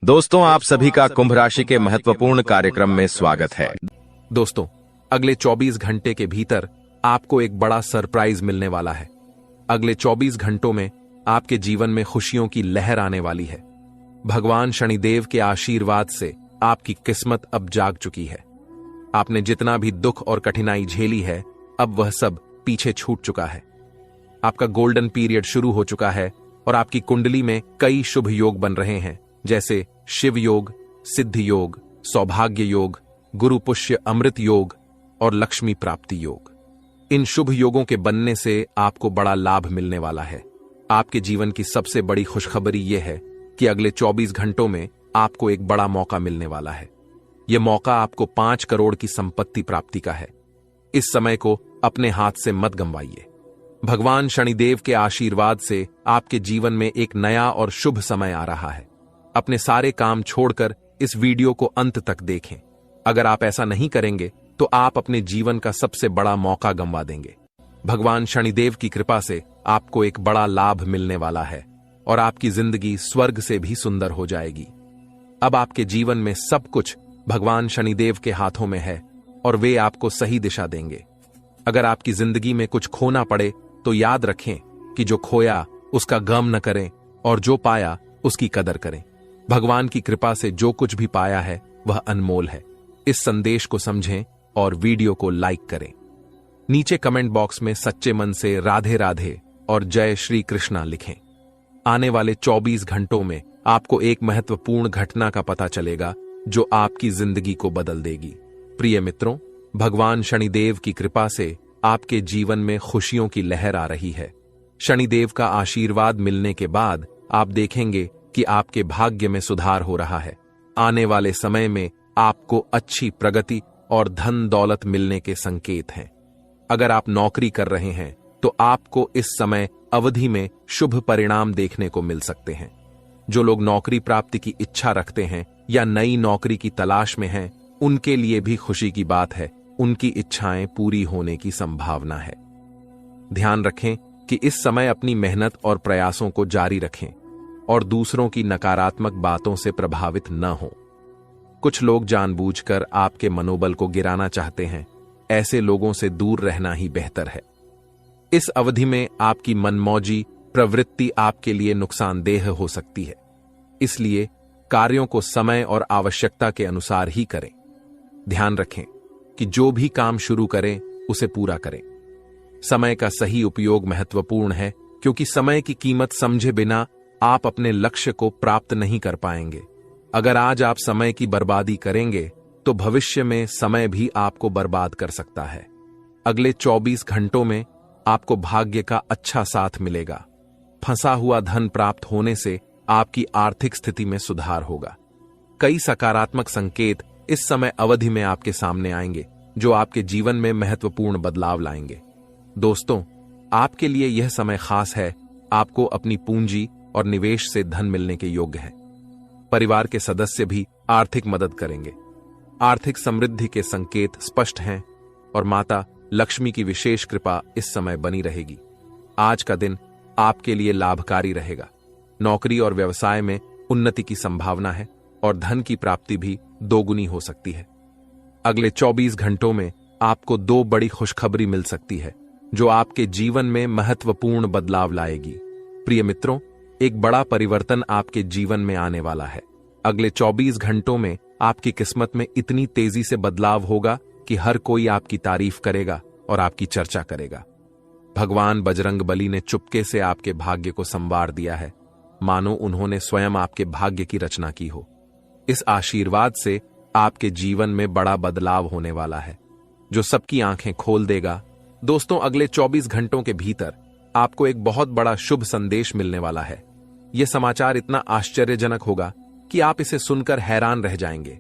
दोस्तों, आप सभी का कुंभ राशि के महत्वपूर्ण कार्यक्रम में स्वागत है। दोस्तों, अगले 24 घंटे के भीतर आपको एक बड़ा सरप्राइज मिलने वाला है। अगले 24 घंटों में आपके जीवन में खुशियों की लहर आने वाली है। भगवान शनिदेव के आशीर्वाद से आपकी किस्मत अब जाग चुकी है। आपने जितना भी दुख और कठिनाई झेली है, अब वह सब पीछे छूट चुका है। आपका गोल्डन पीरियड शुरू हो चुका है और आपकी कुंडली में कई शुभ योग बन रहे हैं, जैसे शिव योग, सिद्धि योग, सौभाग्य योग, गुरु पुष्य अमृत योग और लक्ष्मी प्राप्ति योग। इन शुभ योगों के बनने से आपको बड़ा लाभ मिलने वाला है। आपके जीवन की सबसे बड़ी खुशखबरी यह है कि अगले 24 घंटों में आपको एक बड़ा मौका मिलने वाला है। यह मौका आपको 5 करोड़ की संपत्ति प्राप्ति का है। इस समय को अपने हाथ से मत गंवाइए। भगवान शनिदेव के आशीर्वाद से आपके जीवन में एक नया और शुभ समय आ रहा है। अपने सारे काम छोड़कर इस वीडियो को अंत तक देखें। अगर आप ऐसा नहीं करेंगे तो आप अपने जीवन का सबसे बड़ा मौका गंवा देंगे। भगवान शनिदेव की कृपा से आपको एक बड़ा लाभ मिलने वाला है और आपकी जिंदगी स्वर्ग से भी सुंदर हो जाएगी। अब आपके जीवन में सब कुछ भगवान शनिदेव के हाथों में है और वे आपको सही दिशा देंगे। अगर आपकी जिंदगी में कुछ खोना पड़े तो याद रखें कि जो खोया उसका गम न करें और जो पाया उसकी कदर करें। भगवान की कृपा से जो कुछ भी पाया है वह अनमोल है। इस संदेश को समझें और वीडियो को लाइक करें। नीचे कमेंट बॉक्स में सच्चे मन से राधे राधे और जय श्री कृष्णा लिखें। आने वाले 24 घंटों में आपको एक महत्वपूर्ण घटना का पता चलेगा जो आपकी जिंदगी को बदल देगी। प्रिय मित्रों, भगवान शनिदेव की कृपा से आपके जीवन में खुशियों की लहर आ रही है। शनिदेव का आशीर्वाद मिलने के बाद आप देखेंगे कि आपके भाग्य में सुधार हो रहा है। आने वाले समय में आपको अच्छी प्रगति और धन दौलत मिलने के संकेत हैं। अगर आप नौकरी कर रहे हैं तो आपको इस समय अवधि में शुभ परिणाम देखने को मिल सकते हैं। जो लोग नौकरी प्राप्ति की इच्छा रखते हैं या नई नौकरी की तलाश में हैं, उनके लिए भी खुशी की बात है। उनकी इच्छाएं पूरी होने की संभावना है। ध्यान रखें कि इस समय अपनी मेहनत और प्रयासों को जारी रखें और दूसरों की नकारात्मक बातों से प्रभावित न हो। कुछ लोग जानबूझकर आपके मनोबल को गिराना चाहते हैं। ऐसे लोगों से दूर रहना ही बेहतर है। इस अवधि में आपकी मनमौजी प्रवृत्ति आपके लिए नुकसानदेह हो सकती है, इसलिए कार्यों को समय और आवश्यकता के अनुसार ही करें। ध्यान रखें कि जो भी काम शुरू करें उसे पूरा करें। समय का सही उपयोग महत्वपूर्ण है, क्योंकि समय की कीमत समझे बिना आप अपने लक्ष्य को प्राप्त नहीं कर पाएंगे। अगर आज आप समय की बर्बादी करेंगे तो भविष्य में समय भी आपको बर्बाद कर सकता है। अगले 24 घंटों में आपको भाग्य का अच्छा साथ मिलेगा। फंसा हुआ धन प्राप्त होने से आपकी आर्थिक स्थिति में सुधार होगा। कई सकारात्मक संकेत इस समय अवधि में आपके सामने आएंगे जो आपके जीवन में महत्वपूर्ण बदलाव लाएंगे। दोस्तों, आपके लिए यह समय खास है। आपको अपनी पूंजी और निवेश से धन मिलने के योग्य है। परिवार के सदस्य भी आर्थिक मदद करेंगे। आर्थिक समृद्धि के संकेत स्पष्ट हैं और माता लक्ष्मी की विशेष कृपा इस समय बनी रहेगी। आज का दिन आपके लिए लाभकारी रहेगा। नौकरी और व्यवसाय में उन्नति की संभावना है और धन की प्राप्ति भी दोगुनी हो सकती है। अगले 24 घंटों में आपको 2 बड़ी खुशखबरी मिल सकती है जो आपके जीवन में महत्वपूर्ण बदलाव लाएगी। प्रिय मित्रों, एक बड़ा परिवर्तन आपके जीवन में आने वाला है। अगले 24 घंटों में आपकी किस्मत में इतनी तेजी से बदलाव होगा कि हर कोई आपकी तारीफ करेगा और आपकी चर्चा करेगा। भगवान बजरंगबली ने चुपके से आपके भाग्य को संवार दिया है, मानो उन्होंने स्वयं आपके भाग्य की रचना की हो। इस आशीर्वाद से आपके जीवन में बड़ा बदलाव होने वाला है जो सबकी आंखें खोल देगा। दोस्तों, अगले 24 घंटों के भीतर आपको एक बहुत बड़ा शुभ संदेश मिलने वाला है। यह समाचार इतना आश्चर्यजनक होगा कि आप इसे सुनकर हैरान रह जाएंगे।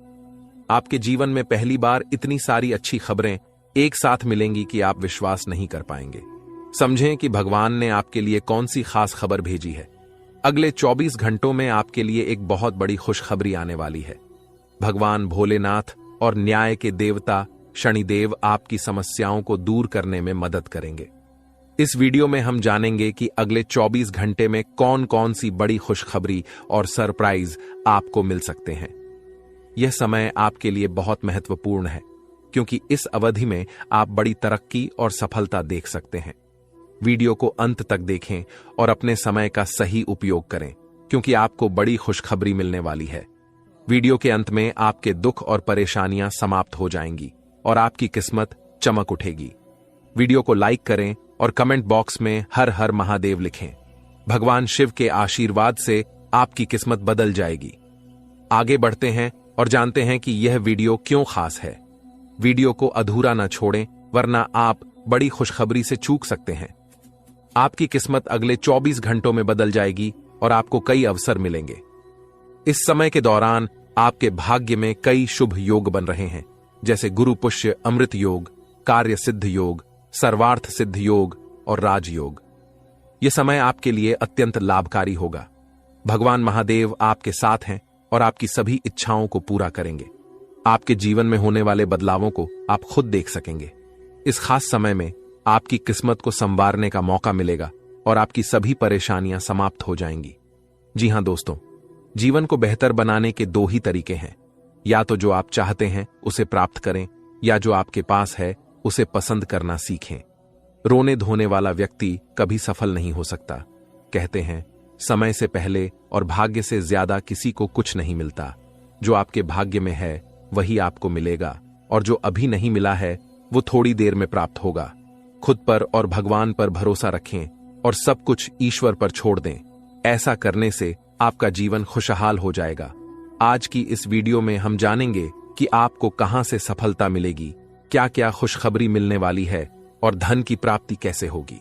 आपके जीवन में पहली बार इतनी सारी अच्छी खबरें एक साथ मिलेंगी कि आप विश्वास नहीं कर पाएंगे। समझें कि भगवान ने आपके लिए कौन सी खास खबर भेजी है। अगले 24 घंटों में आपके लिए एक बहुत बड़ी खुशखबरी आने वाली है। भगवान भोलेनाथ और न्याय के देवता शनिदेव आपकी समस्याओं को दूर करने में मदद करेंगे। इस वीडियो में हम जानेंगे कि अगले 24 घंटे में कौन कौन सी बड़ी खुशखबरी और सरप्राइज आपको मिल सकते हैं। यह समय आपके लिए बहुत महत्वपूर्ण है, क्योंकि इस अवधि में आप बड़ी तरक्की और सफलता देख सकते हैं। वीडियो को अंत तक देखें और अपने समय का सही उपयोग करें, क्योंकि आपको बड़ी खुशखबरी मिलने वाली है। वीडियो के अंत में आपके दुख और परेशानियां समाप्त हो जाएंगी और आपकी किस्मत चमक उठेगी। वीडियो को लाइक करें और कमेंट बॉक्स में हर हर महादेव लिखें। भगवान शिव के आशीर्वाद से आपकी किस्मत बदल जाएगी। आगे बढ़ते हैं और जानते हैं कि यह वीडियो क्यों खास है। वीडियो को अधूरा न छोड़ें, वरना आप बड़ी खुशखबरी से चूक सकते हैं। आपकी किस्मत अगले 24 घंटों में बदल जाएगी और आपको कई अवसर मिलेंगे। इस समय के दौरान आपके भाग्य में कई शुभ योग बन रहे हैं, जैसे गुरु पुष्य अमृत योग, कार्य सिद्ध योग, सर्वार्थ सिद्ध योग और राजयोग। यह समय आपके लिए अत्यंत लाभकारी होगा। भगवान महादेव आपके साथ हैं और आपकी सभी इच्छाओं को पूरा करेंगे। आपके जीवन में होने वाले बदलावों को आप खुद देख सकेंगे। इस खास समय में आपकी किस्मत को संवारने का मौका मिलेगा और आपकी सभी परेशानियां समाप्त हो जाएंगी। जी हां दोस्तों, जीवन को बेहतर बनाने के दो ही तरीके हैं। या तो जो आप चाहते हैं उसे प्राप्त करें, या जो आपके पास है उसे पसंद करना सीखें। रोने धोने वाला व्यक्ति कभी सफल नहीं हो सकता। कहते हैं, समय से पहले और भाग्य से ज्यादा किसी को कुछ नहीं मिलता। जो आपके भाग्य में है वही आपको मिलेगा, और जो अभी नहीं मिला है वो थोड़ी देर में प्राप्त होगा। खुद पर और भगवान पर भरोसा रखें और सब कुछ ईश्वर पर छोड़ दें। ऐसा करने से आपका जीवन खुशहाल हो जाएगा। आज की इस वीडियो में हम जानेंगे कि आपको कहां से सफलता मिलेगी, क्या क्या खुशखबरी मिलने वाली है और धन की प्राप्ति कैसे होगी।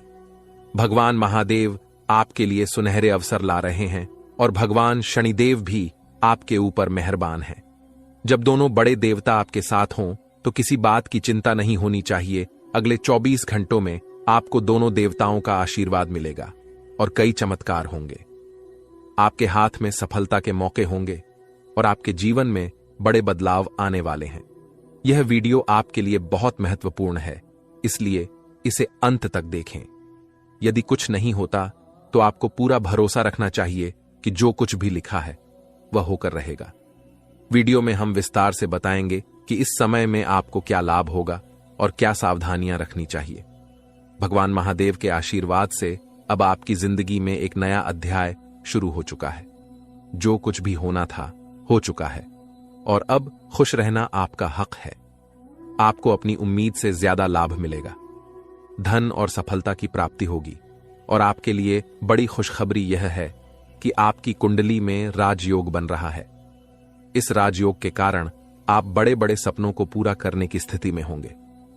भगवान महादेव आपके लिए सुनहरे अवसर ला रहे हैं और भगवान शनिदेव भी आपके ऊपर मेहरबान हैं। जब दोनों बड़े देवता आपके साथ हों तो किसी बात की चिंता नहीं होनी चाहिए। अगले 24 घंटों में आपको दोनों देवताओं का आशीर्वाद मिलेगा और कई चमत्कार होंगे। आपके हाथ में सफलता के मौके होंगे और आपके जीवन में बड़े बदलाव आने वाले हैं। यह वीडियो आपके लिए बहुत महत्वपूर्ण है, इसलिए इसे अंत तक देखें। यदि कुछ नहीं होता तो आपको पूरा भरोसा रखना चाहिए कि जो कुछ भी लिखा है वह होकर रहेगा। वीडियो में हम विस्तार से बताएंगे कि इस समय में आपको क्या लाभ होगा और क्या सावधानियां रखनी चाहिए। भगवान महादेव के आशीर्वाद से अब आपकी जिंदगी में एक नया अध्याय शुरू हो चुका है। जो कुछ भी होना था हो चुका है और अब खुश रहना आपका हक है। आपको अपनी उम्मीद से ज्यादा लाभ मिलेगा। धन और सफलता की प्राप्ति होगी और आपके लिए बड़ी खुशखबरी यह है कि आपकी कुंडली में राजयोग बन रहा है। इस राजयोग के कारण आप बड़े बड़े सपनों को पूरा करने की स्थिति में होंगे।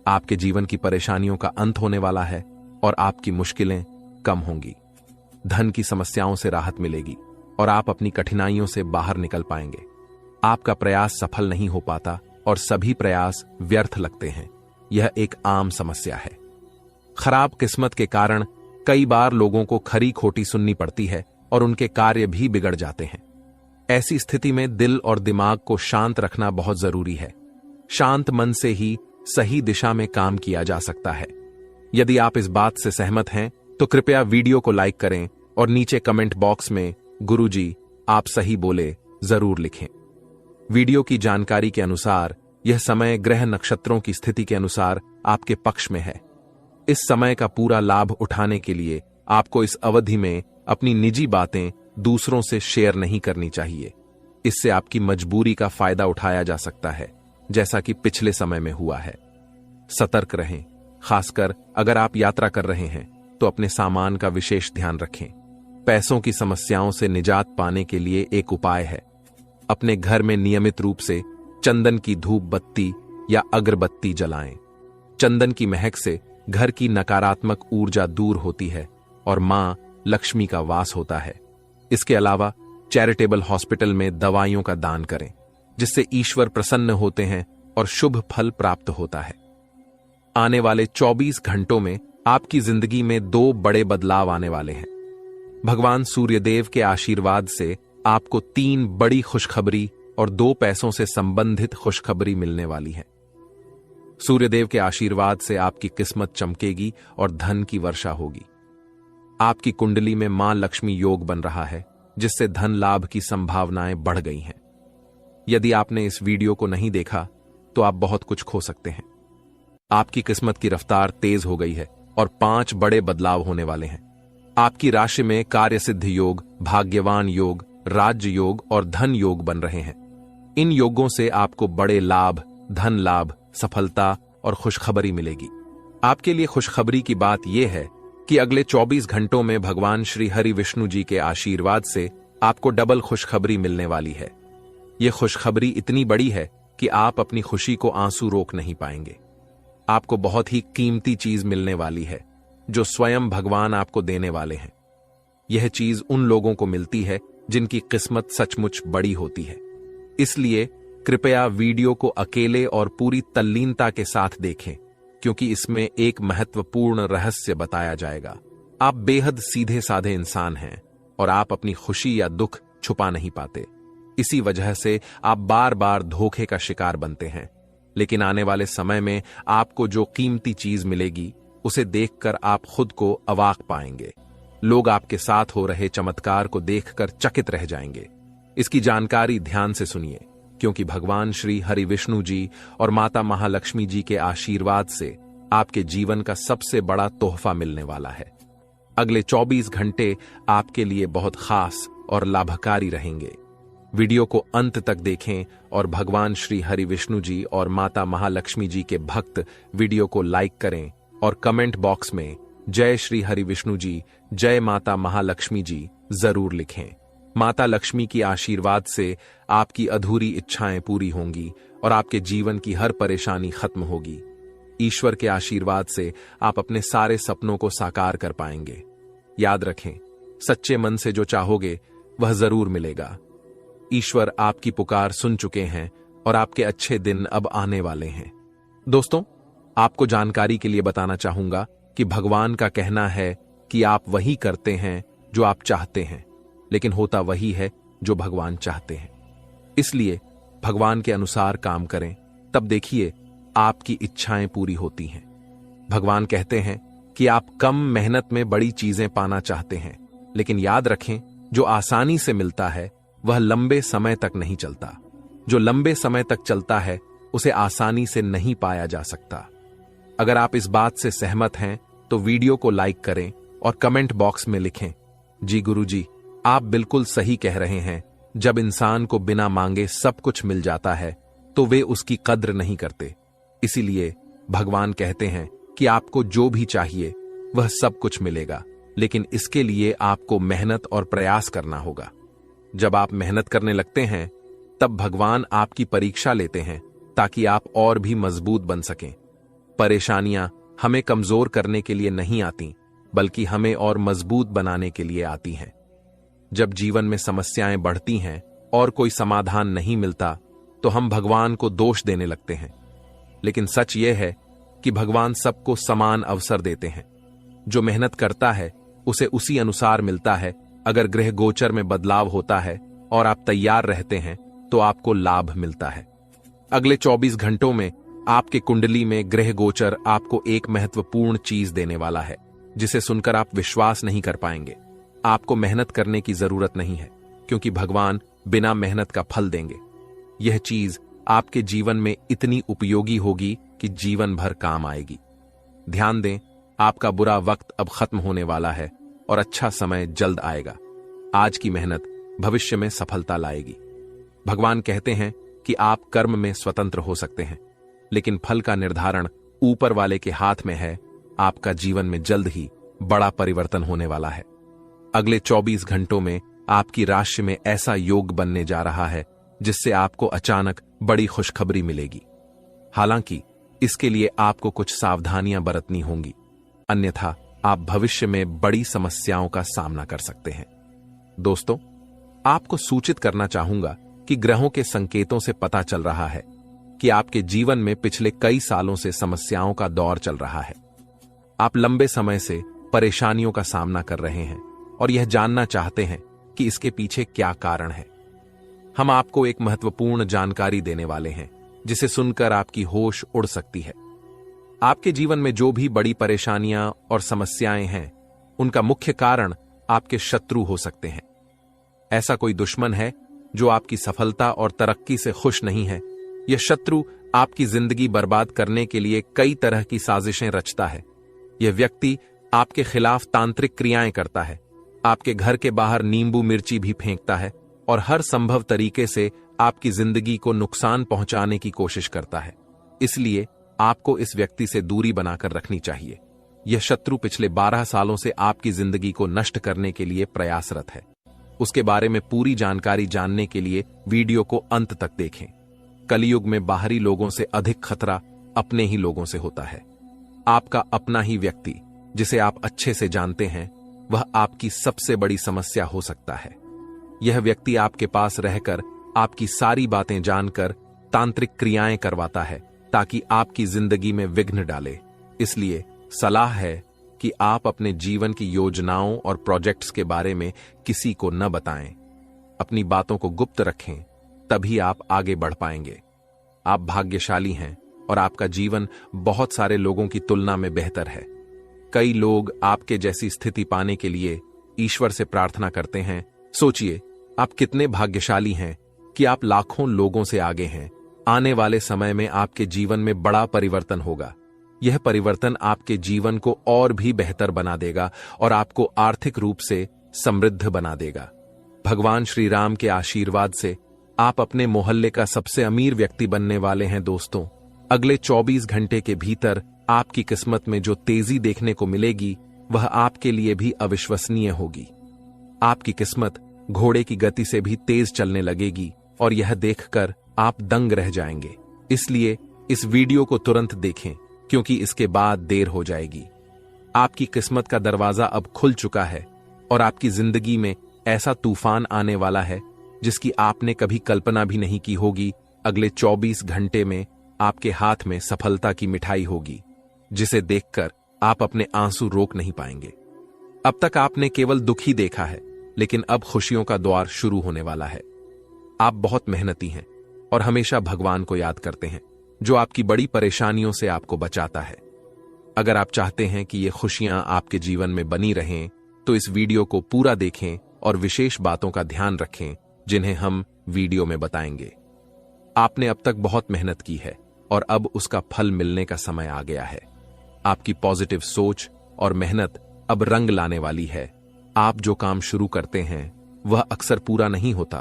आपके जीवन की परेशानियों का अंत होने वाला है और आपकी मुश्किलें कम होंगी। धन की समस्याओं से राहत मिलेगी और आप अपनी कठिनाइयों से बाहर निकल पाएंगे। आपका प्रयास सफल नहीं हो पाता और सभी प्रयास व्यर्थ लगते हैं। यह एक आम समस्या है। खराब किस्मत के कारण कई बार लोगों को खरी खोटी सुननी पड़ती है और उनके कार्य भी बिगड़ जाते हैं। ऐसी स्थिति में दिल और दिमाग को शांत रखना बहुत जरूरी है। शांत मन से ही सही दिशा में काम किया जा सकता है। यदि आप इस बात से सहमत हैं तो कृपया वीडियो को लाइक करें और नीचे कमेंट बॉक्स में गुरुजी आप सही बोले जरूर लिखें। वीडियो की जानकारी के अनुसार यह समय ग्रह नक्षत्रों की स्थिति के अनुसार आपके पक्ष में है। इस समय का पूरा लाभ उठाने के लिए आपको इस अवधि में अपनी निजी बातें दूसरों से शेयर नहीं करनी चाहिए। इससे आपकी मजबूरी का फायदा उठाया जा सकता है, जैसा कि पिछले समय में हुआ है। सतर्क रहें। खासकर अगर आप यात्रा कर रहे हैं तो अपने सामान का विशेष ध्यान रखें। पैसों की समस्याओं से निजात पाने के लिए एक उपाय है। अपने घर में नियमित रूप से चंदन की धूप बत्ती या अगरबत्ती जलाएं। चंदन की महक से घर की नकारात्मक ऊर्जा दूर होती है और मां लक्ष्मी का वास होता है। इसके अलावा चैरिटेबल हॉस्पिटल में दवाइयों का दान करें, जिससे ईश्वर प्रसन्न होते हैं और शुभ फल प्राप्त होता है। आने वाले 24 घंटों में आपकी जिंदगी में 2 बड़े बदलाव आने वाले हैं। भगवान सूर्यदेव के आशीर्वाद से आपको 3 बड़ी खुशखबरी और 2 पैसों से संबंधित खुशखबरी मिलने वाली है। सूर्यदेव के आशीर्वाद से आपकी किस्मत चमकेगी और धन की वर्षा होगी। आपकी कुंडली में मां लक्ष्मी योग बन रहा है, जिससे धन लाभ की संभावनाएं बढ़ गई हैं। यदि आपने इस वीडियो को नहीं देखा तो आप बहुत कुछ खो सकते हैं। आपकी किस्मत की रफ्तार तेज हो गई है और 5 बड़े बदलाव होने वाले हैं। आपकी राशि में कार्य सिद्ध योग, भाग्यवान योग, राज्य योग और धन योग बन रहे हैं। इन योगों से आपको बड़े लाभ, धन लाभ, सफलता और खुशखबरी मिलेगी। आपके लिए खुशखबरी की बात यह है कि अगले 24 घंटों में भगवान श्री हरि विष्णु जी के आशीर्वाद से आपको डबल खुशखबरी मिलने वाली है। यह खुशखबरी इतनी बड़ी है कि आप अपनी खुशी को आंसू रोक नहीं पाएंगे। आपको बहुत ही कीमती चीज मिलने वाली है, जो स्वयं भगवान आपको देने वाले हैं। यह चीज उन लोगों को मिलती है जिनकी किस्मत सचमुच बड़ी होती है। इसलिए कृपया वीडियो को अकेले और पूरी तल्लीनता के साथ देखें, क्योंकि इसमें एक महत्वपूर्ण रहस्य बताया जाएगा। आप बेहद सीधे साधे इंसान हैं और आप अपनी खुशी या दुख छुपा नहीं पाते। इसी वजह से आप बार बार धोखे का शिकार बनते हैं। लेकिन आने वाले समय में आपको जो कीमती चीज मिलेगी, उसे देखकर आप खुद को अवाक पाएंगे। लोग आपके साथ हो रहे चमत्कार को देखकर चकित रह जाएंगे। इसकी जानकारी ध्यान से सुनिए, क्योंकि भगवान श्री हरि विष्णु जी और माता महालक्ष्मी जी के आशीर्वाद से आपके जीवन का सबसे बड़ा तोहफा मिलने वाला है। अगले 24 घंटे आपके लिए बहुत खास और लाभकारी रहेंगे। वीडियो को अंत तक देखें और भगवान श्री हरि विष्णु जी और माता महालक्ष्मी जी के भक्त वीडियो को लाइक करें और कमेंट बॉक्स में जय श्री हरि विष्णु जी, जय माता महालक्ष्मी जी जरूर लिखें। माता लक्ष्मी की आशीर्वाद से आपकी अधूरी इच्छाएं पूरी होंगी और आपके जीवन की हर परेशानी खत्म होगी। ईश्वर के आशीर्वाद से आप अपने सारे सपनों को साकार कर पाएंगे। याद रखें, सच्चे मन से जो चाहोगे वह जरूर मिलेगा। ईश्वर आपकी पुकार सुन चुके हैं और आपके अच्छे दिन अब आने वाले हैं। दोस्तों, आपको जानकारी के लिए बताना चाहूंगा कि भगवान का कहना है कि आप वही करते हैं जो आप चाहते हैं, लेकिन होता वही है जो भगवान चाहते हैं। इसलिए भगवान के अनुसार काम करें, तब देखिए आपकी इच्छाएं पूरी होती हैं। भगवान कहते हैं कि आप कम मेहनत में बड़ी चीजें पाना चाहते हैं, लेकिन याद रखें, जो आसानी से मिलता है वह लंबे समय तक नहीं चलता। जो लंबे समय तक चलता है उसे आसानी से नहीं पाया जा सकता। अगर आप इस बात से सहमत हैं तो वीडियो को लाइक करें और कमेंट बॉक्स में लिखें, जी गुरुजी, आप बिल्कुल सही कह रहे हैं। जब इंसान को बिना मांगे सब कुछ मिल जाता है तो वे उसकी कद्र नहीं करते। इसीलिए भगवान कहते हैं कि आपको जो भी चाहिए वह सब कुछ मिलेगा, लेकिन इसके लिए आपको मेहनत और प्रयास करना होगा। जब आप मेहनत करने लगते हैं तब भगवान आपकी परीक्षा लेते हैं ताकि आप और भी मजबूत बन सकें। परेशानियां हमें कमजोर करने के लिए नहीं आती, बल्कि हमें और मजबूत बनाने के लिए आती हैं। जब जीवन में समस्याएं बढ़ती हैं और कोई समाधान नहीं मिलता तो हम भगवान को दोष देने लगते हैं। लेकिन सच यह है कि भगवान सबको समान अवसर देते हैं। जो मेहनत करता है उसे उसी अनुसार मिलता है। अगर ग्रह गोचर में बदलाव होता है और आप तैयार रहते हैं तो आपको लाभ मिलता है। अगले 24 घंटों में आपके कुंडली में ग्रह गोचर आपको एक महत्वपूर्ण चीज देने वाला है, जिसे सुनकर आप विश्वास नहीं कर पाएंगे। आपको मेहनत करने की जरूरत नहीं है, क्योंकि भगवान बिना मेहनत का फल देंगे। यह चीज आपके जीवन में इतनी उपयोगी होगी कि जीवन भर काम आएगी। ध्यान दें, आपका बुरा वक्त अब खत्म होने वाला है और अच्छा समय जल्द आएगा। आज की मेहनत भविष्य में सफलता लाएगी। भगवान कहते हैं कि आप कर्म में स्वतंत्र हो सकते हैं, लेकिन फल का निर्धारण ऊपर वाले के हाथ में है। आपका जीवन में जल्द ही बड़ा परिवर्तन होने वाला है। अगले 24 घंटों में आपकी राशि में ऐसा योग बनने जा रहा है जिससे आपको अचानक बड़ी खुशखबरी मिलेगी। हालांकि इसके लिए आपको कुछ सावधानियां बरतनी होंगी, अन्यथा आप भविष्य में बड़ी समस्याओं का सामना कर सकते हैं। दोस्तों, आपको सूचित करना चाहूंगा कि ग्रहों के संकेतों से पता चल रहा है कि आपके जीवन में पिछले कई सालों से समस्याओं का दौर चल रहा है। आप लंबे समय से परेशानियों का सामना कर रहे हैं और यह जानना चाहते हैं कि इसके पीछे क्या कारण है। हम आपको एक महत्वपूर्ण जानकारी देने वाले हैं जिसे सुनकर आपकी होश उड़ सकती है। आपके जीवन में जो भी बड़ी परेशानियां और समस्याएं हैं, उनका मुख्य कारण आपके शत्रु हो सकते हैं। ऐसा कोई दुश्मन है जो आपकी सफलता और तरक्की से खुश नहीं है। यह शत्रु आपकी जिंदगी बर्बाद करने के लिए कई तरह की साजिशें रचता है। यह व्यक्ति आपके खिलाफ तांत्रिक क्रियाएं करता है, आपके घर के बाहर नींबू मिर्ची भी फेंकता है और हर संभव तरीके से आपकी जिंदगी को नुकसान पहुंचाने की कोशिश करता है। इसलिए आपको इस व्यक्ति से दूरी बनाकर रखनी चाहिए। यह शत्रु पिछले 12 सालों से आपकी जिंदगी को नष्ट करने के लिए प्रयासरत है। उसके बारे में पूरी जानकारी जानने के लिए वीडियो को अंत तक देखें। कलयुग में बाहरी लोगों से अधिक खतरा अपने ही लोगों से होता है। आपका अपना ही व्यक्ति, जिसे आप अच्छे से जानते हैं, वह आपकी सबसे बड़ी समस्या हो सकता है। यह व्यक्ति आपके पास रहकर आपकी सारी बातें जानकर तांत्रिक क्रियाएं करवाता है ताकि आपकी जिंदगी में विघ्न डाले। इसलिए सलाह है कि आप अपने जीवन की योजनाओं और प्रोजेक्ट्स के बारे में किसी को न बताएं। अपनी बातों को गुप्त रखें, तभी आप आगे बढ़ पाएंगे। आप भाग्यशाली हैं और आपका जीवन बहुत सारे लोगों की तुलना में बेहतर है। कई लोग आपके जैसी स्थिति पाने के लिए ईश्वर से प्रार्थना करते हैं। सोचिए, आप कितने भाग्यशाली हैं कि आप लाखों लोगों से आगे हैं। आने वाले समय में आपके जीवन में बड़ा परिवर्तन होगा। यह परिवर्तन आपके जीवन को और भी बेहतर बना देगा और आपको आर्थिक रूप से समृद्ध बना देगा। भगवान श्री राम के आशीर्वाद से आप अपने मोहल्ले का सबसे अमीर व्यक्ति बनने वाले हैं। दोस्तों, अगले 24 घंटे के भीतर आपकी किस्मत में जो तेजी देखने को मिलेगी, वह आपके लिए भी अविश्वसनीय होगी। आपकी किस्मत घोड़े की गति से भी तेज चलने लगेगी और यह देखकर आप दंग रह जाएंगे। इसलिए इस वीडियो को तुरंत देखें, क्योंकि इसके बाद देर हो जाएगी। आपकी किस्मत का दरवाजा अब खुल चुका है और आपकी जिंदगी में ऐसा तूफान आने वाला है जिसकी आपने कभी कल्पना भी नहीं की होगी। अगले 24 घंटे में आपके हाथ में सफलता की मिठाई होगी, जिसे देखकर आप अपने आंसू रोक नहीं पाएंगे। अब तक आपने केवल दुख ही देखा है, लेकिन अब खुशियों का द्वार शुरू होने वाला है। आप बहुत मेहनती हैं और हमेशा भगवान को याद करते हैं, जो आपकी बड़ी परेशानियों से आपको बचाता है। अगर आप चाहते हैं कि ये खुशियां आपके जीवन में बनी रहें, तो इस वीडियो को पूरा देखें और विशेष बातों का ध्यान रखें, जिन्हें हम वीडियो में बताएंगे। आपने अब तक बहुत मेहनत की है और अब उसका फल मिलने का समय आ गया है। आपकी पॉजिटिव सोच और मेहनत अब रंग लाने वाली है। आप जो काम शुरू करते हैं, वह अक्सर पूरा नहीं होता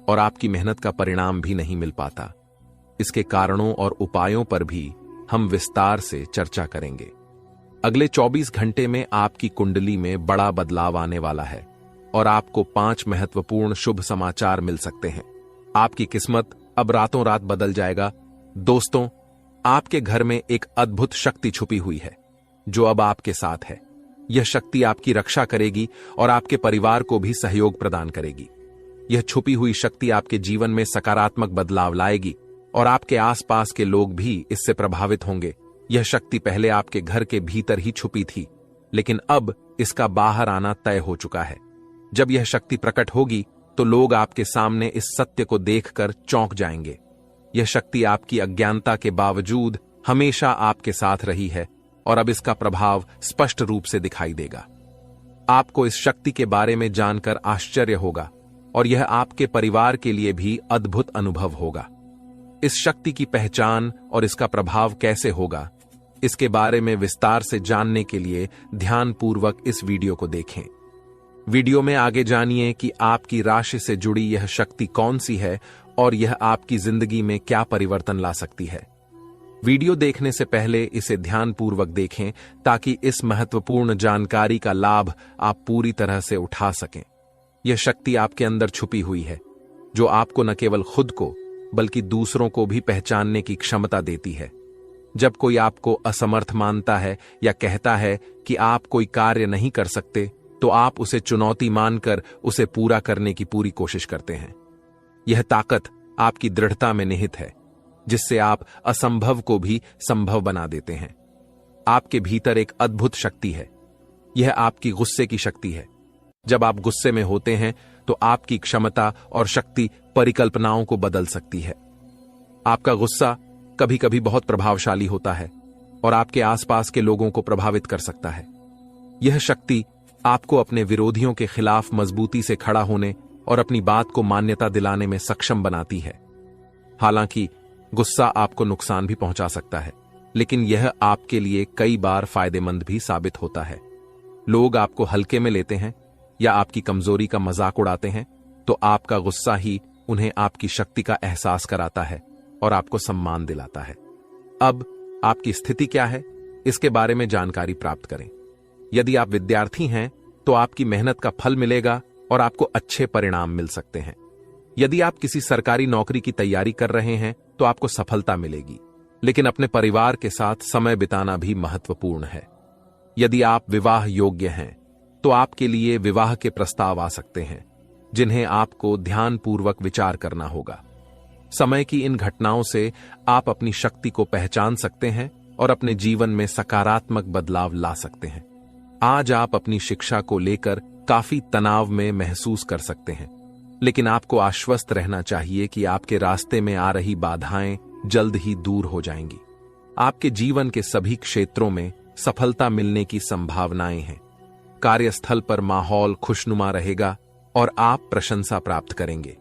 और आपकी मेहनत का परिणाम भी नहीं मिल पाता। इसके कारणों और उपायों पर भी हम विस्तार से चर्चा करेंगे। अगले 24 घंटे में आपकी कुंडली में बड़ा बदलाव आने वाला है और आपको 5 महत्वपूर्ण शुभ समाचार मिल सकते हैं। आपकी किस्मत अब रातों रात बदल जाएगा। दोस्तों, आपके घर में एक अद्भुत शक्ति छुपी हुई है, जो अब आपके साथ है। यह शक्ति आपकी रक्षा करेगी और आपके परिवार को भी सहयोग प्रदान करेगी। यह छुपी हुई शक्ति आपके जीवन में सकारात्मक बदलाव लाएगी और आपके आसपास के लोग भी इससे प्रभावित होंगे। यह शक्ति पहले आपके घर के भीतर ही छुपी थी, लेकिन अब इसका बाहर आना तय हो चुका है। जब यह शक्ति प्रकट होगी, तो लोग आपके सामने इस सत्य को देखकर चौंक जाएंगे। यह शक्ति आपकी अज्ञानता के बावजूद हमेशा आपके साथ रही है और अब इसका प्रभाव स्पष्ट रूप से दिखाई देगा। आपको इस शक्ति के बारे में जानकर आश्चर्य होगा और यह आपके परिवार के लिए भी अद्भुत अनुभव होगा। इस शक्ति की पहचान और इसका प्रभाव कैसे होगा, इसके बारे में विस्तार से जानने के लिए ध्यानपूर्वक इस वीडियो को देखें। वीडियो में आगे जानिए कि आपकी राशि से जुड़ी यह शक्ति कौन सी है और यह आपकी जिंदगी में क्या परिवर्तन ला सकती है। वीडियो देखने से पहले इसे ध्यानपूर्वक देखें, ताकि इस महत्वपूर्ण जानकारी का लाभ आप पूरी तरह से उठा सकें। यह शक्ति आपके अंदर छुपी हुई है, जो आपको न केवल खुद को बल्कि दूसरों को भी पहचानने की क्षमता देती है। जब कोई आपको असमर्थ मानता है या कहता है कि आप कोई कार्य नहीं कर सकते, तो आप उसे चुनौती मानकर उसे पूरा करने की पूरी कोशिश करते हैं। यह ताकत आपकी दृढ़ता में निहित है, जिससे आप असंभव को भी संभव बना देते हैं। आपके भीतर एक अद्भुत शक्ति है। यह आपकी गुस्से की शक्ति है। जब आप गुस्से में होते हैं, तो आपकी क्षमता और शक्ति परिकल्पनाओं को बदल सकती है। आपका गुस्सा कभी कभी बहुत प्रभावशाली होता है। और आपके आसपास के लोगों को प्रभावित कर सकता है। यह शक्ति आपको अपने विरोधियों के खिलाफ मजबूती से खड़ा होने और अपनी बात को मान्यता दिलाने में सक्षम बनाती है। हालांकि गुस्सा आपको नुकसान भी पहुंचा सकता है, लेकिन यह आपके लिए कई बार फायदेमंद भी साबित होता है। लोग आपको हल्के में लेते हैं या आपकी कमजोरी का मजाक उड़ाते हैं, तो आपका गुस्सा ही उन्हें आपकी शक्ति का एहसास कराता है और आपको सम्मान दिलाता है। अब आपकी स्थिति क्या है, इसके बारे में जानकारी प्राप्त करें। यदि आप विद्यार्थी हैं तो आपकी मेहनत का फल मिलेगा और आपको अच्छे परिणाम मिल सकते हैं। यदि आप किसी सरकारी नौकरी की तैयारी कर रहे हैं तो आपको सफलता मिलेगी, लेकिन अपने परिवार के साथ समय बिताना भी महत्वपूर्ण है। यदि आप विवाह योग्य हैं तो आपके लिए विवाह के प्रस्ताव आ सकते हैं, जिन्हें आपको ध्यानपूर्वक विचार करना होगा। समय की इन घटनाओं से आप अपनी शक्ति को पहचान सकते हैं और अपने जीवन में सकारात्मक बदलाव ला सकते हैं। आज आप अपनी शिक्षा को लेकर काफी तनाव में महसूस कर सकते हैं, लेकिन आपको आश्वस्त रहना चाहिए कि आपके रास्ते में आ रही बाधाएं जल्द ही दूर हो जाएंगी। आपके जीवन के सभी क्षेत्रों में सफलता मिलने की संभावनाएं हैं। कार्यस्थल पर माहौल खुशनुमा रहेगा और आप प्रशंसा प्राप्त करेंगे।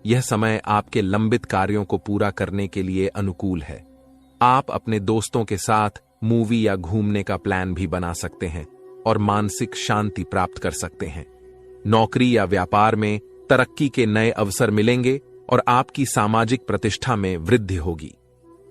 यह समय आपके लंबित कार्यों को पूरा करने के लिए अनुकूल है। आप अपने दोस्तों के साथ मूवी या घूमने का प्लान भी बना सकते हैं और मानसिक शांति प्राप्त कर सकते हैं। नौकरी या व्यापार में तरक्की के नए अवसर मिलेंगे और आपकी सामाजिक प्रतिष्ठा में वृद्धि होगी।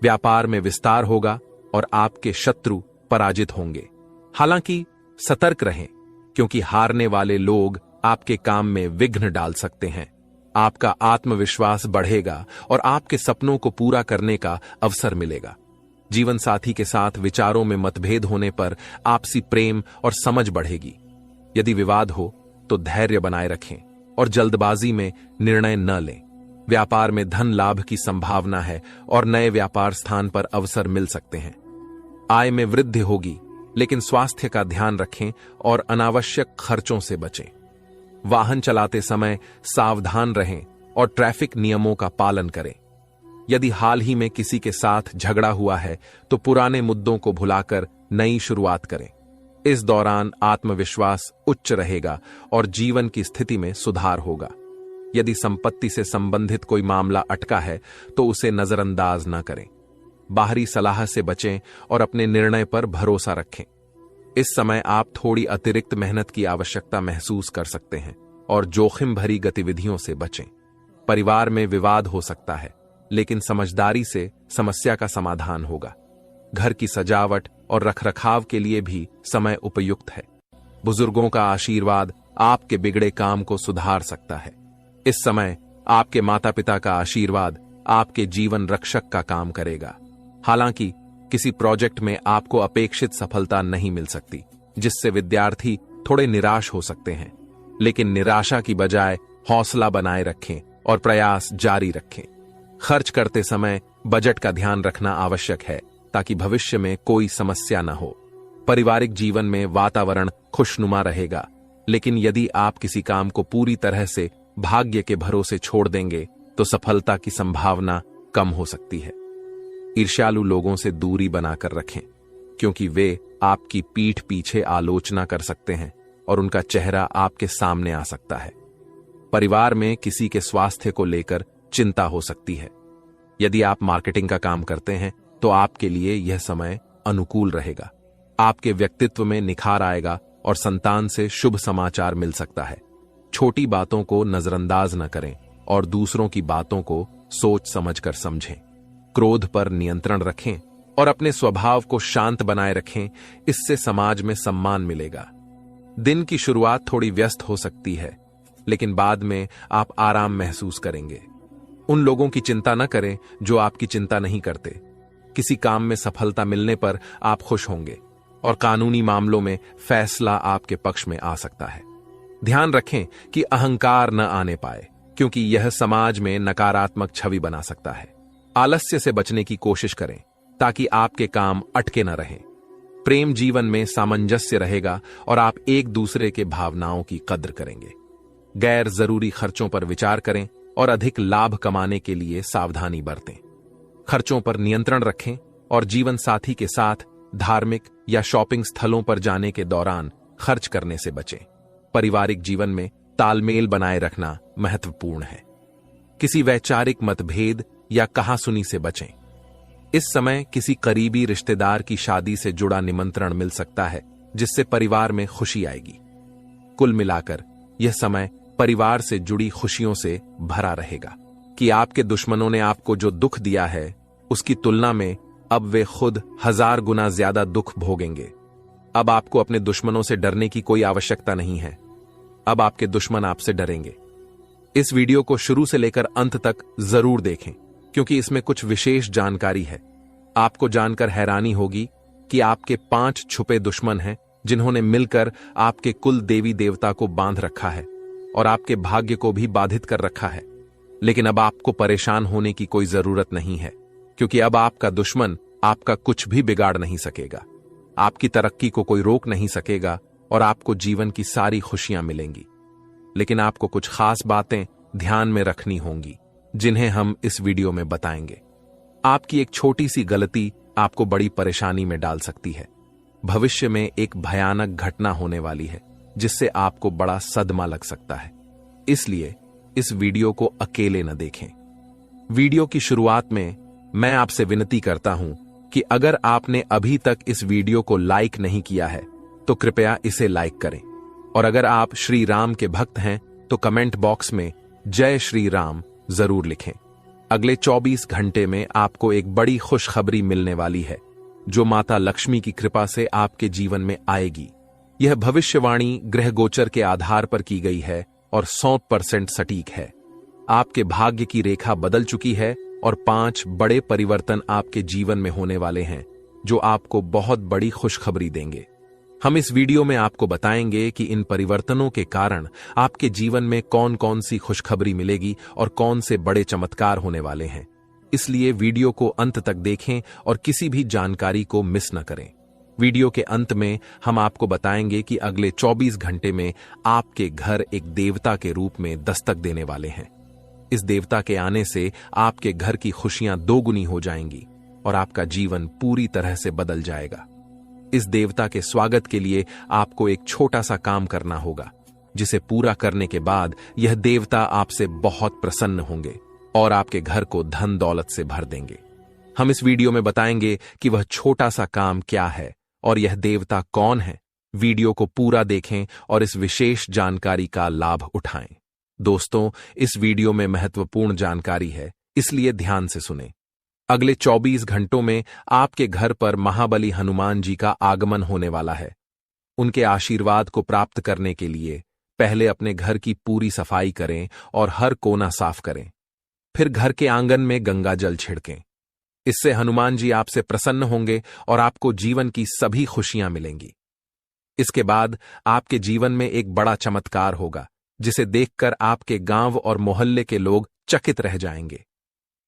व्यापार में विस्तार होगा और आपके शत्रु पराजित होंगे। हालांकि सतर्क रहें, क्योंकि हारने वाले लोग आपके काम में विघ्न डाल सकते हैं। आपका आत्मविश्वास बढ़ेगा और आपके सपनों को पूरा करने का अवसर मिलेगा। जीवन साथी के साथ विचारों में मतभेद होने पर आपसी प्रेम और समझ बढ़ेगी। यदि विवाद हो तो धैर्य बनाए रखें और जल्दबाजी में निर्णय न लें। व्यापार में धन लाभ की संभावना है और नए व्यापार स्थान पर अवसर मिल सकते हैं। आय में वृद्धि होगी, लेकिन स्वास्थ्य का ध्यान रखें और अनावश्यक खर्चों से बचें। वाहन चलाते समय सावधान रहें और ट्रैफिक नियमों का पालन करें। यदि हाल ही में किसी के साथ झगड़ा हुआ है तो पुराने मुद्दों को भुलाकर नई शुरुआत करें। इस दौरान आत्मविश्वास उच्च रहेगा और जीवन की स्थिति में सुधार होगा। यदि संपत्ति से संबंधित कोई मामला अटका है तो उसे नजरअंदाज न करें। बाहरी सलाह से बचें और अपने निर्णय पर भरोसा रखें। इस समय आप थोड़ी अतिरिक्त मेहनत की आवश्यकता महसूस कर सकते हैं और जोखिम भरी गतिविधियों से बचें। परिवार में विवाद हो सकता है, लेकिन समझदारी से समस्या का समाधान होगा। घर की सजावट और रखरखाव के लिए भी समय उपयुक्त है। बुजुर्गों का आशीर्वाद आपके बिगड़े काम को सुधार सकता है। इस समय आपके माता पिता का आशीर्वाद आपके जीवन रक्षक का काम करेगा। हालांकि किसी प्रोजेक्ट में आपको अपेक्षित सफलता नहीं मिल सकती, जिससे विद्यार्थी थोड़े निराश हो सकते हैं। लेकिन निराशा की बजाय हौसला बनाए रखें और प्रयास जारी रखें। खर्च करते समय बजट का ध्यान रखना आवश्यक है, ताकि भविष्य में कोई समस्या न हो। पारिवारिक जीवन में वातावरण खुशनुमा रहेगा, लेकिन यदि आप किसी काम को पूरी तरह से भाग्य के भरोसे छोड़ देंगे तो सफलता की संभावना कम हो सकती है। ईर्ष्यालु लोगों से दूरी बनाकर रखें, क्योंकि वे आपकी पीठ पीछे आलोचना कर सकते हैं और उनका चेहरा आपके सामने आ सकता है। परिवार में किसी के स्वास्थ्य को लेकर चिंता हो सकती है। यदि आप मार्केटिंग का काम करते हैं तो आपके लिए यह समय अनुकूल रहेगा। आपके व्यक्तित्व में निखार आएगा और संतान से शुभ समाचार मिल सकता है। छोटी बातों को नजरअंदाज न करें और दूसरों की बातों को सोच समझकर समझें। क्रोध पर नियंत्रण रखें और अपने स्वभाव को शांत बनाए रखें। इससे समाज में सम्मान मिलेगा। दिन की शुरुआत थोड़ी व्यस्त हो सकती है, लेकिन बाद में आप आराम महसूस करेंगे। उन लोगों की चिंता न करें जो आपकी चिंता नहीं करते। किसी काम में सफलता मिलने पर आप खुश होंगे और कानूनी मामलों में फैसला आपके पक्ष में आ सकता है। ध्यान रखें कि अहंकार न आने पाए, क्योंकि यह समाज में नकारात्मक छवि बना सकता है। आलस्य से बचने की कोशिश करें ताकि आपके काम अटके न रहें। प्रेम जीवन में सामंजस्य रहेगा और आप एक दूसरे के भावनाओं की कद्र करेंगे। गैर जरूरी खर्चों पर विचार करें और अधिक लाभ कमाने के लिए सावधानी बरतें। खर्चों पर नियंत्रण रखें और जीवन साथी के साथ धार्मिक या शॉपिंग स्थलों पर जाने के दौरान खर्च करने से बचें। पारिवारिक जीवन में तालमेल बनाए रखना महत्वपूर्ण है। किसी वैचारिक मतभेद या कहासुनी से बचें। इस समय किसी करीबी रिश्तेदार की शादी से जुड़ा निमंत्रण मिल सकता है, जिससे परिवार में खुशी आएगी। कुल मिलाकर यह समय परिवार से जुड़ी खुशियों से भरा रहेगा कि आपके दुश्मनों ने आपको जो दुख दिया है, उसकी तुलना में अब वे खुद 1000 गुना ज्यादा दुख भोगेंगे। अब आपको अपने दुश्मनों से डरने की कोई आवश्यकता नहीं है। अब आपके दुश्मन आपसे डरेंगे। इस वीडियो को शुरू से लेकर अंत तक जरूर देखें, क्योंकि इसमें कुछ विशेष जानकारी है। आपको जानकर हैरानी होगी कि आपके 5 छुपे दुश्मन हैं, जिन्होंने मिलकर आपके कुल देवी देवता को बांध रखा है और आपके भाग्य को भी बाधित कर रखा है। लेकिन अब आपको परेशान होने की कोई जरूरत नहीं है, क्योंकि अब आपका दुश्मन आपका कुछ भी बिगाड़ नहीं सकेगा। आपकी तरक्की को कोई रोक नहीं सकेगा और आपको जीवन की सारी खुशियां मिलेंगी। लेकिन आपको कुछ खास बातें ध्यान में रखनी होंगी, जिन्हें हम इस वीडियो में बताएंगे। आपकी एक छोटी सी गलती आपको बड़ी परेशानी में डाल सकती है। भविष्य में एक भयानक घटना होने वाली है, जिससे आपको बड़ा सदमा लग सकता है। इसलिए इस वीडियो को अकेले न देखें। वीडियो की शुरुआत में मैं आपसे विनती करता हूं कि अगर आपने अभी तक इस वीडियो को लाइक नहीं किया है तो कृपया इसे लाइक करें, और अगर आप श्री राम के भक्त हैं तो कमेंट बॉक्स में जय श्री राम जरूर लिखें। अगले 24 घंटे में आपको एक बड़ी खुशखबरी मिलने वाली है, जो माता लक्ष्मी की कृपा से आपके जीवन में आएगी। यह भविष्यवाणी ग्रह गोचर के आधार पर की गई है और 100% सटीक है। आपके भाग्य की रेखा बदल चुकी है और 5 बड़े परिवर्तन आपके जीवन में होने वाले हैं, जो आपको बहुत बड़ी खुशखबरी देंगे। हम इस वीडियो में आपको बताएंगे कि इन परिवर्तनों के कारण आपके जीवन में कौन कौन सी खुशखबरी मिलेगी और कौन से बड़े चमत्कार होने वाले हैं। इसलिए वीडियो को अंत तक देखें और किसी भी जानकारी को मिस न करें। वीडियो के अंत में हम आपको बताएंगे कि अगले 24 घंटे में आपके घर एक देवता के रूप में दस्तक देने वाले हैं। इस देवता के आने से आपके घर की खुशियां दोगुनी हो जाएंगी और आपका जीवन पूरी तरह से बदल जाएगा। इस देवता के स्वागत के लिए आपको एक छोटा सा काम करना होगा, जिसे पूरा करने के बाद यह देवता आपसे बहुत प्रसन्न होंगे और आपके घर को धन दौलत से भर देंगे। हम इस वीडियो में बताएंगे कि वह छोटा सा काम क्या है और यह देवता कौन है। वीडियो को पूरा देखें और इस विशेष जानकारी का लाभ उठाएं। दोस्तों, इस वीडियो में महत्वपूर्ण जानकारी है, इसलिए ध्यान से सुनें। अगले 24 घंटों में आपके घर पर महाबली हनुमान जी का आगमन होने वाला है। उनके आशीर्वाद को प्राप्त करने के लिए पहले अपने घर की पूरी सफाई करें और हर कोना साफ करें। फिर घर के आंगन में गंगा जल छिड़कें। इससे हनुमान जी आपसे प्रसन्न होंगे और आपको जीवन की सभी खुशियां मिलेंगी। इसके बाद आपके जीवन में एक बड़ा चमत्कार होगा, जिसे देखकर आपके गांव और मोहल्ले के लोग चकित रह जाएंगे।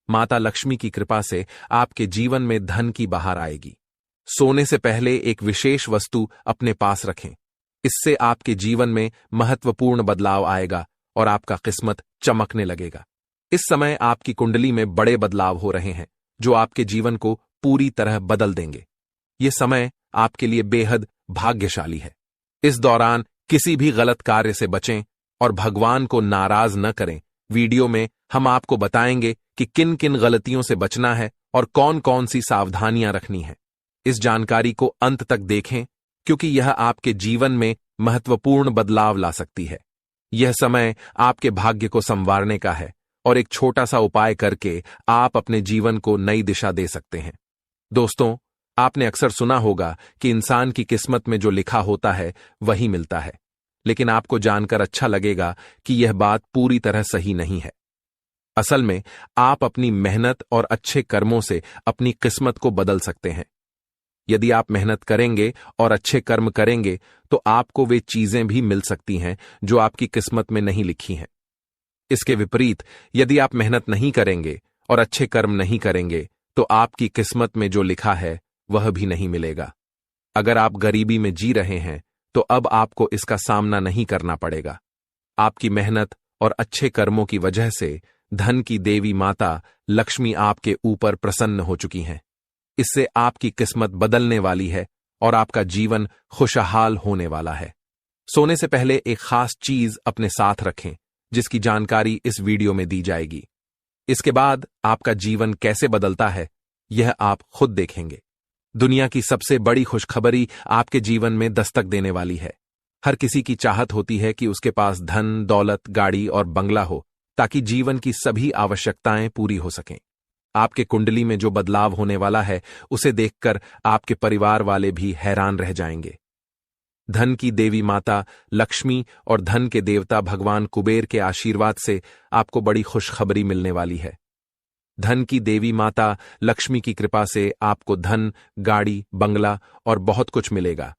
माता लक्ष्मी की कृपा से आपके जीवन में धन की बहार आएगी। सोने से पहले एक विशेष वस्तु अपने पास रखें। इससे आपके जीवन में महत्वपूर्ण बदलाव आएगा और आपका किस्मत चमकने लगेगा। इस समय आपकी कुंडली में बड़े बदलाव हो रहे हैं, जो आपके जीवन को पूरी तरह बदल देंगे। यह समय आपके लिए बेहद भाग्यशाली है। इस दौरान किसी भी गलत कार्य से बचें और भगवान को नाराज न करें। वीडियो में हम आपको बताएंगे कि किन किन गलतियों से बचना है और कौन कौन सी सावधानियां रखनी है। इस जानकारी को अंत तक देखें, क्योंकि यह आपके जीवन में महत्वपूर्ण बदलाव ला सकती है। यह समय आपके भाग्य को संवारने का है और एक छोटा सा उपाय करके आप अपने जीवन को नई दिशा दे सकते हैं। दोस्तों, आपने अक्सर सुना होगा कि इंसान की किस्मत में जो लिखा होता है वही मिलता है, लेकिन आपको जानकर अच्छा लगेगा कि यह बात पूरी तरह सही नहीं है। असल में आप अपनी मेहनत और अच्छे कर्मों से अपनी किस्मत को बदल सकते हैं। यदि आप मेहनत करेंगे और अच्छे कर्म करेंगे तो आपको वे चीजें भी मिल सकती हैं जो आपकी किस्मत में नहीं लिखी हैं। इसके विपरीत, यदि आप मेहनत नहीं करेंगे और अच्छे कर्म नहीं करेंगे तो आपकी किस्मत में जो लिखा है वह भी नहीं मिलेगा। अगर आप गरीबी में जी रहे हैं तो अब आपको इसका सामना नहीं करना पड़ेगा। आपकी मेहनत और अच्छे कर्मों की वजह से धन की देवी माता लक्ष्मी आपके ऊपर प्रसन्न हो चुकी हैं। इससे आपकी किस्मत बदलने वाली है और आपका जीवन खुशहाल होने वाला है। सोने से पहले एक खास चीज अपने साथ रखें, जिसकी जानकारी इस वीडियो में दी जाएगी। इसके बाद आपका जीवन कैसे बदलता है, यह आप खुद देखेंगे। दुनिया की सबसे बड़ी खुशखबरी आपके जीवन में दस्तक देने वाली है। हर किसी की चाहत होती है कि उसके पास धन, दौलत, गाड़ी और बंगला हो, ताकि जीवन की सभी आवश्यकताएं पूरी हो सकें। आपके कुंडली में जो बदलाव होने वाला है, उसे देखकर आपके परिवार वाले भी हैरान रह जाएंगे। धन की देवी माता लक्ष्मी और धन के देवता भगवान कुबेर के आशीर्वाद से आपको बड़ी खुशखबरी मिलने वाली है। धन की देवी माता लक्ष्मी की कृपा से आपको धन, गाड़ी, बंगला और बहुत कुछ मिलेगा।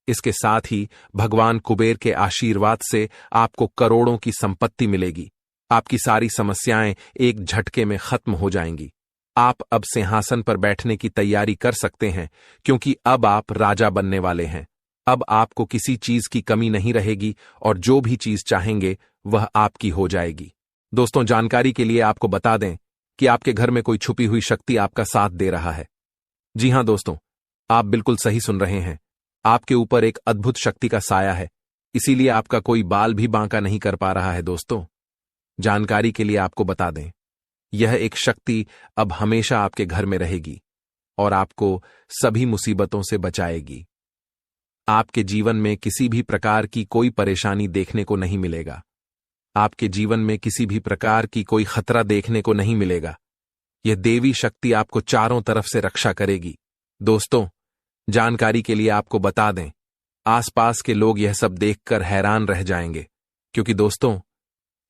इसके साथ ही भगवान कुबेर के आशीर्वाद से आपको करोड़ों की संपत्ति मिलेगी। आपकी सारी समस्याएं एक झटके में खत्म हो जाएंगी। आप अब सिंहासन पर बैठने की तैयारी कर सकते हैं, क्योंकि अब आप राजा बनने वाले हैं। अब आपको किसी चीज की कमी नहीं रहेगी और जो भी चीज चाहेंगे वह आपकी हो जाएगी। दोस्तों, जानकारी के लिए आपको बता दें कि आपके घर में कोई छुपी हुई शक्ति आपका साथ दे रहा है। जी हां दोस्तों, आप बिल्कुल सही सुन रहे हैं। आपके ऊपर एक अद्भुत शक्ति का साया है, इसीलिए आपका कोई बाल भी बांका नहीं कर पा रहा है। दोस्तों, जानकारी के लिए आपको बता दें, यह एक शक्ति अब हमेशा आपके घर में रहेगी और आपको सभी मुसीबतों से बचाएगी। आपके जीवन में किसी भी प्रकार की कोई परेशानी देखने को नहीं मिलेगा। आपके जीवन में किसी भी प्रकार की कोई खतरा देखने को नहीं मिलेगा। यह देवी शक्ति आपको चारों तरफ से रक्षा करेगी। दोस्तों, जानकारी के लिए आपको बता दें, आसपास के लोग यह सब देखकर हैरान रह जाएंगे, क्योंकि दोस्तों,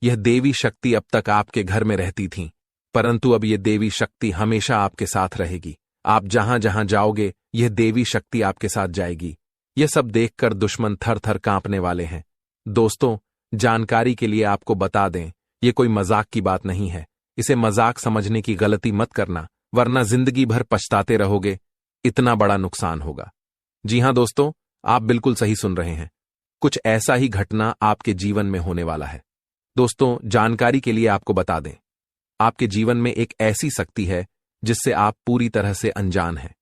यह देवी शक्ति अब तक आपके घर में रहती थी, परंतु अब यह देवी शक्ति हमेशा आपके साथ रहेगी। आप जहां जहां जाओगे, यह देवी शक्ति आपके साथ जाएगी। यह सब देखकर दुश्मन थर थर कांपने वाले हैं। दोस्तों, जानकारी के लिए आपको बता दें, यह कोई मजाक की बात नहीं है। इसे मजाक समझने की गलती मत करना, वरना जिंदगी भर पछताते रहोगे। इतना बड़ा नुकसान होगा। जी हां दोस्तों, आप बिल्कुल सही सुन रहे हैं। कुछ ऐसा ही घटना आपके जीवन में होने वाला है। दोस्तों, जानकारी के लिए आपको बता दें, आपके जीवन में एक ऐसी शक्ति है जिससे आप पूरी तरह से अनजान हैं।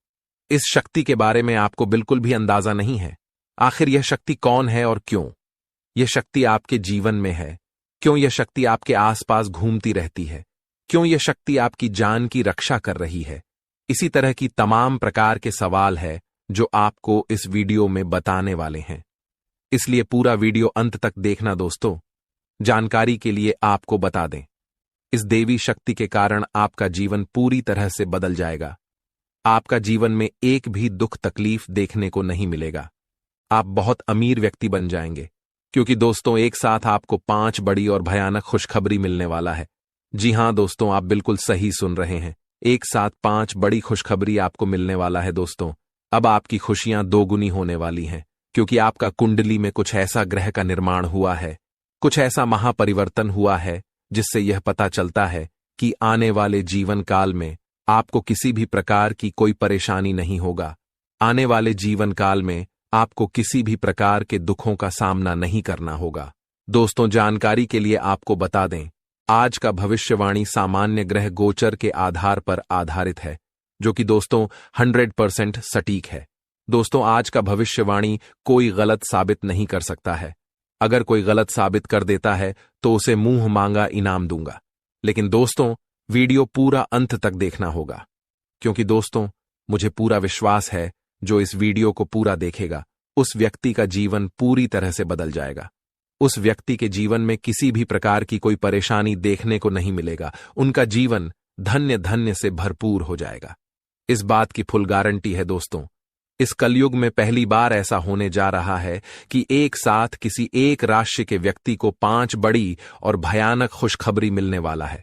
इस शक्ति के बारे में आपको बिल्कुल भी अंदाजा नहीं है। आखिर यह शक्ति कौन है और क्यों? यह शक्ति आपके जीवन में है। क्यों यह शक्ति आपके आसपास घूमती रहती है? क्यों यह शक्ति आपकी जान की रक्षा कर रही है? इसी तरह की तमाम प्रकार के सवाल है जो आपको इस वीडियो में बताने वाले हैं। इसलिए पूरा वीडियो अंत तक देखना। दोस्तों, जानकारी के लिए आपको बता दें, इस देवी शक्ति के कारण आपका जीवन पूरी तरह से बदल जाएगा। आपका जीवन में एक भी दुख तकलीफ देखने को नहीं मिलेगा। आप बहुत अमीर व्यक्ति बन जाएंगे, क्योंकि दोस्तों, एक साथ आपको 5 बड़ी और भयानक खुशखबरी मिलने वाला है। जी हां दोस्तों, आप बिल्कुल सही सुन रहे हैं। एक साथ 5 बड़ी खुशखबरी आपको मिलने वाला है। दोस्तों, अब आपकी खुशियां दोगुनी होने वाली हैं, क्योंकि आपका कुंडली में कुछ ऐसा ग्रह का निर्माण हुआ है, कुछ ऐसा महापरिवर्तन हुआ है, जिससे यह पता चलता है कि आने वाले जीवन काल में आपको किसी भी प्रकार की कोई परेशानी नहीं होगा। आने वाले जीवन काल में आपको किसी भी प्रकार के दुखों का सामना नहीं करना होगा। दोस्तों, जानकारी के लिए आपको बता दें, आज का भविष्यवाणी सामान्य ग्रह गोचर के आधार पर आधारित है, जो कि दोस्तों 100% सटीक है। दोस्तों, आज का भविष्यवाणी कोई गलत साबित नहीं कर सकता है। अगर कोई गलत साबित कर देता है तो उसे मुंह मांगा इनाम दूंगा। लेकिन दोस्तों, वीडियो पूरा अंत तक देखना होगा, क्योंकि दोस्तों, मुझे पूरा विश्वास है जो इस वीडियो को पूरा देखेगा, उस व्यक्ति का जीवन पूरी तरह से बदल जाएगा। उस व्यक्ति के जीवन में किसी भी प्रकार की कोई परेशानी देखने को नहीं मिलेगा। उनका जीवन धन्य धन्य से भरपूर हो जाएगा। इस बात की फुल गारंटी है। दोस्तों, इस कलयुग में पहली बार ऐसा होने जा रहा है कि एक साथ किसी एक राशि के व्यक्ति को 5 बड़ी और भयानक खुशखबरी मिलने वाला है।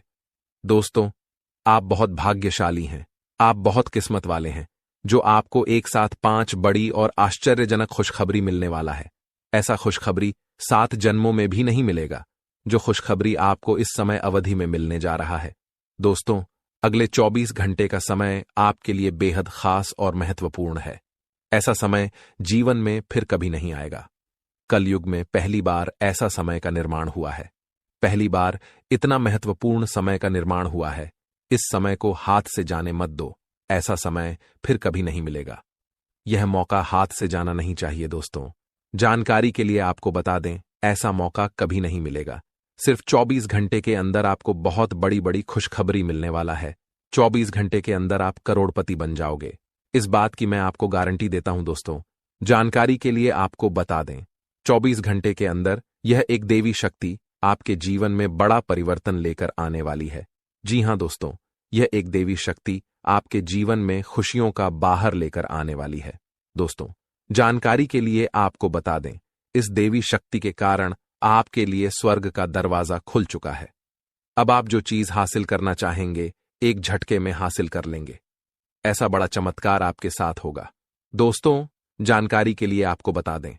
दोस्तों, आप बहुत भाग्यशाली हैं। आप बहुत किस्मत वाले हैं, जो आपको एक साथ 5 बड़ी और आश्चर्यजनक खुशखबरी मिलने वाला है। ऐसा खुशखबरी 7 जन्मों में भी नहीं मिलेगा, जो खुशखबरी आपको इस समय अवधि में मिलने जा रहा है। दोस्तों, अगले 24 घंटे का समय आपके लिए बेहद खास और महत्वपूर्ण है। ऐसा समय जीवन में फिर कभी नहीं आएगा। कलयुग में पहली बार ऐसा समय का निर्माण हुआ है। पहली बार इतना महत्वपूर्ण समय का निर्माण हुआ है। इस समय को हाथ से जाने मत दो। ऐसा समय फिर कभी नहीं मिलेगा। यह मौका हाथ से जाना नहीं चाहिए दोस्तों। जानकारी के लिए आपको बता दें, ऐसा मौका कभी नहीं मिलेगा। सिर्फ 24 घंटे के अंदर आपको बहुत बड़ी बड़ी खुशखबरी मिलने वाला है। 24 घंटे के अंदर आप करोड़पति बन जाओगे। इस बात की मैं आपको गारंटी देता हूं दोस्तों। जानकारी के लिए आपको बता दें, 24 घंटे के अंदर यह एक देवी शक्ति आपके जीवन में बड़ा परिवर्तन लेकर आने वाली है। जी हां दोस्तों, यह एक देवी शक्ति आपके जीवन में खुशियों का बाहर लेकर आने वाली है। दोस्तों, जानकारी के लिए आपको बता दें, इस देवी शक्ति के कारण आपके लिए स्वर्ग का दरवाजा खुल चुका है। अब आप जो चीज हासिल करना चाहेंगे, एक झटके में हासिल कर लेंगे। ऐसा बड़ा चमत्कार आपके साथ होगा। दोस्तों, जानकारी के लिए आपको बता दें,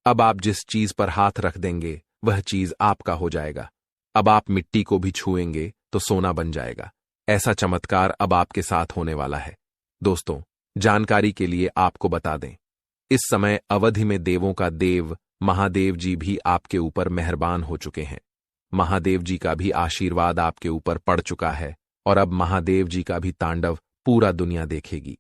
अब आप जिस चीज पर हाथ रख देंगे वह चीज आपका हो जाएगा। अब आप मिट्टी को भी छुएंगे तो सोना बन जाएगा। ऐसा चमत्कार अब आपके साथ होने वाला है। दोस्तों, जानकारी के लिए आपको बता दें, इस समय अवधि में देवों का देव महादेव जी भी आपके ऊपर मेहरबान हो चुके हैं। महादेव जी का भी आशीर्वाद आपके ऊपर पड़ चुका है और अब महादेव जी का भी तांडव पूरा दुनिया देखेगी।